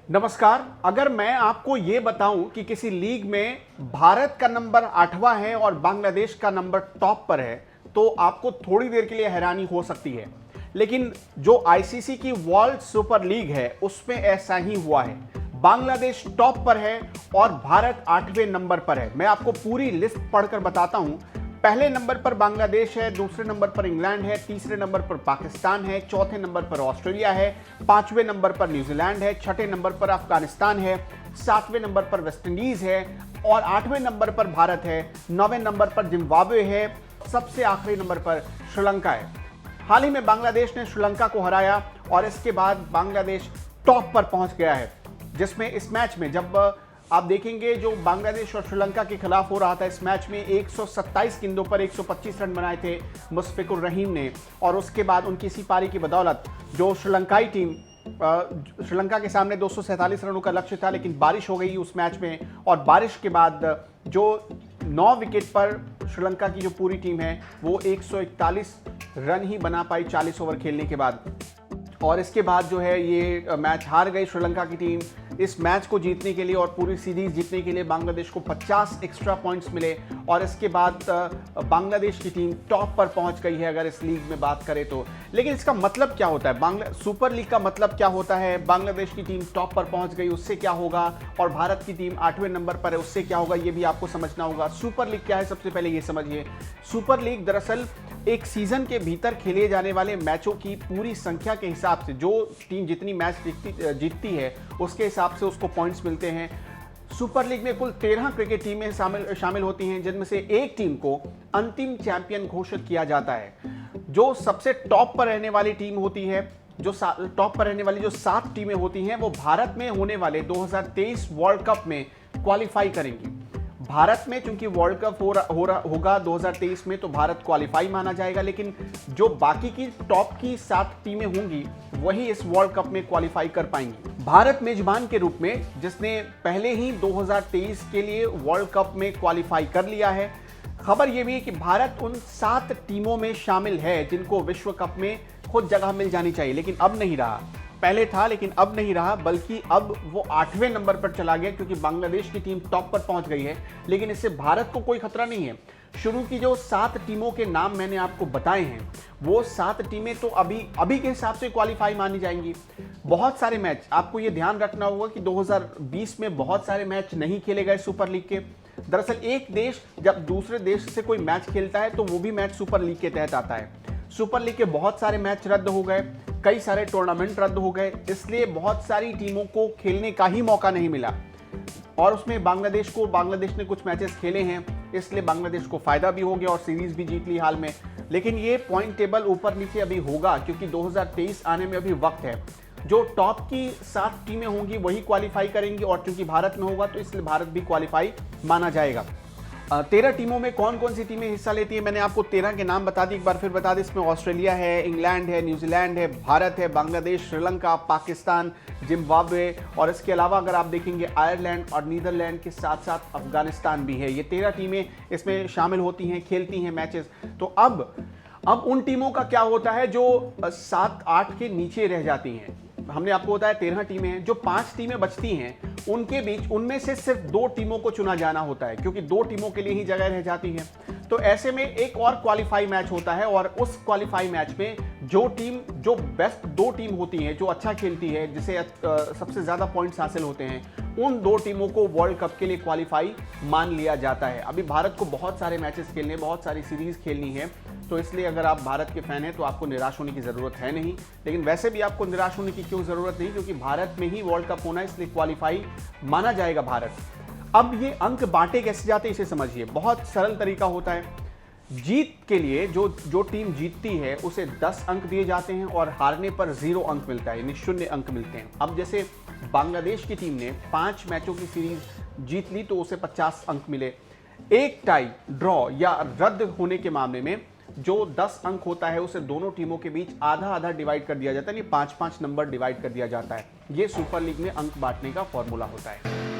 नमस्कार। अगर मैं आपको ये बताऊं कि किसी लीग में भारत का नंबर 8वां है और बांग्लादेश का नंबर टॉप पर है, तो आपको थोड़ी देर के लिए हैरानी हो सकती है। लेकिन जो आईसीसी की वर्ल्ड सुपर लीग है, उसमें ऐसा ही हुआ है। बांग्लादेश टॉप पर है और भारत 8वें नंबर पर है। मैं आपको पूरी लिस्ट पढ़कर बताता हूं। पहले नंबर पर बांग्लादेश है, दूसरे नंबर पर इंग्लैंड है, तीसरे नंबर पर पाकिस्तान है, चौथे नंबर पर ऑस्ट्रेलिया है, पांचवें नंबर पर न्यूजीलैंड है, छठे नंबर पर अफगानिस्तान है, सातवें नंबर पर वेस्ट इंडीज है और आठवें नंबर पर भारत है, नौवें नंबर पर जिम्बाब्वे है, सबसे आखिरी नंबर पर श्रीलंका है। हाल ही में बांग्लादेश ने श्रीलंका को हराया और इसके बाद बांग्लादेश टॉप पर पहुंच गया है, जिसमें इस मैच में जब आप देखेंगे जो बांग्लादेश और श्रीलंका के खिलाफ हो रहा था, इस मैच में 127 गेंदों पर 125 रन बनाए थे मुशफिकुर रहीम ने। और उसके बाद उनकी इसी पारी की बदौलत जो श्रीलंकाई टीम श्रीलंका के सामने 247 रनों का लक्ष्य था, लेकिन बारिश हो गई उस मैच में और बारिश के बाद जो 9 विकेट पर श्रीलंका की जो पूरी टीम है वो 141 रन ही बना पाई 40 ओवर खेलने के बाद। और इसके बाद जो है ये मैच हार गई श्रीलंका की टीम। इस मैच को जीतने के लिए और पूरी सीरीज जीतने के लिए बांग्लादेश को 50 एक्स्ट्रा पॉइंट्स मिले और इसके बाद बांग्लादेश की टीम टॉप पर पहुंच गई है अगर इस लीग में बात करें तो। लेकिन इसका मतलब क्या होता है, सुपर लीग का मतलब क्या होता है? बांग्लादेश की टीम टॉप पर पहुंच गई, उससे क्या होगा? और भारत की टीम 8वें नंबर पर है, उससे क्या होगा? ये भी आपको समझना होगा। सुपर लीग क्या है, सबसे पहले ये समझिए। सुपर लीग दरअसल एक सीजन के भीतर खेले जाने वाले मैचों की पूरी संख्या के हिसाब से जो टीम जितनी मैच जीतती है उसके हिसाब से उसको पॉइंट्स मिलते हैं। सुपर लीग में कुल 13 क्रिकेट टीमें शामिल होती हैं, जिनमें से एक टीम को अंतिम चैंपियन घोषित किया जाता है। जो सबसे टॉप पर रहने वाली टीम होती है, जो टॉप पर रहने वाली जो 7 टीमें होती हैं, वो भारत में होने वाले 2023 वर्ल्ड कप में क्वालिफाई करेंगी। भारत में चूंकि वर्ल्ड कप होगा 2023 में, तो भारत क्वालिफाई माना जाएगा। लेकिन जो बाकी की टॉप की 7 टीमें होंगी वही इस वर्ल्ड कप में क्वालिफाई कर पाएंगी। भारत मेजबान के रूप में, जिसने पहले ही 2023 के लिए वर्ल्ड कप में क्वालिफाई कर लिया है। खबर यह भी है कि भारत उन 7 टीमों में शामिल है जिनको विश्व कप में खुद जगह मिल जानी चाहिए, लेकिन अब नहीं रहा। पहले था लेकिन अब नहीं रहा, बल्कि अब वो 8वें नंबर पर चला गया क्योंकि बांग्लादेश की टीम टॉप पर पहुंच गई है। लेकिन इससे भारत को कोई खतरा नहीं है। शुरू की जो 7 टीमों के नाम मैंने आपको बताए हैं, वो 7 टीमें तो अभी के हिसाब से क्वालिफाई मानी जाएंगी। बहुत सारे मैच आपको ये ध्यान रखना होगा कि 2020 में बहुत सारे मैच नहीं खेले गए सुपर लीग के। दरअसल एक देश जब दूसरे देश से कोई मैच खेलता है तो वो भी मैच सुपर लीग के तहत आता है। सुपर लीग के बहुत सारे मैच रद्द हो गए, कई सारे टूर्नामेंट रद्द हो गए, इसलिए बहुत सारी टीमों को खेलने का ही मौका नहीं मिला। और उसमें बांग्लादेश ने कुछ मैचेस खेले हैं, इसलिए बांग्लादेश को फायदा भी हो गया और सीरीज भी जीत ली हाल में। लेकिन ये पॉइंट टेबल ऊपर नीचे अभी होगा क्योंकि 2023 आने में अभी वक्त है। जो टॉप की 7 टीमें होंगी वही क्वालिफाई करेंगी और चूंकि भारत में होगा तो इसलिए भारत भी क्वालिफाई माना जाएगा। 13 टीमों में कौन कौन सी टीमें हिस्सा लेती है, मैंने आपको 13 के नाम बता दी। एक बार फिर बता दें, इसमें ऑस्ट्रेलिया है, इंग्लैंड है, न्यूजीलैंड है, भारत है, बांग्लादेश, श्रीलंका, पाकिस्तान, जिम्बाब्वे और इसके अलावा अगर आप देखेंगे आयरलैंड और नीदरलैंड के साथ साथ अफगानिस्तान भी है। ये 13 टीमें इसमें शामिल होती हैं, खेलती हैं मैचेस। तो अब उन टीमों का क्या होता है जो 7-8 के नीचे रह जाती हैं। हमने आपको बताया 13 टीमें हैं, जो 5 टीमें बचती हैं उनके बीच उनमें से सिर्फ 2 टीमों को चुना जाना होता है, क्योंकि 2 टीमों के लिए ही जगह रह जाती है। तो ऐसे में एक और क्वालिफाई मैच होता है और उस क्वालिफाई मैच में जो बेस्ट 2 टीम होती है, जो अच्छा खेलती है, जिसे सबसे ज्यादा पॉइंट्स हासिल होते हैं, उन 2 टीमों को वर्ल्ड कप के लिए क्वालिफाई मान लिया जाता है। अभी भारत को बहुत सारे मैचेस खेलने, बहुत सारी सीरीज खेलनी है, तो इसलिए अगर आप भारत के फैन हैं तो आपको निराश होने की ज़रूरत है नहीं। लेकिन वैसे भी आपको निराश होने की क्यों ज़रूरत नहीं, क्योंकि भारत में ही वर्ल्ड कप होना है, इसलिए क्वालिफाई माना जाएगा भारत। अब ये अंक बांटे कैसे जाते हैं इसे समझिए। बहुत सरल तरीका होता है। जीत के लिए जो टीम जीतती है उसे 10 अंक दिए जाते हैं और हारने पर 0 अंक मिलता है, यानी 0 अंक मिलते हैं। अब जैसे बांग्लादेश की टीम ने 5 मैचों की सीरीज जीत ली तो उसे 50 अंक मिले। एक टाई, ड्रॉ या रद्द होने के मामले में जो 10 अंक होता है उसे दोनों टीमों के बीच आधा आधा डिवाइड कर दिया जाता है, यानी 5-5 नंबर डिवाइड कर दिया जाता है। ये सुपर लीग में अंक बांटने का फॉर्मूला होता है।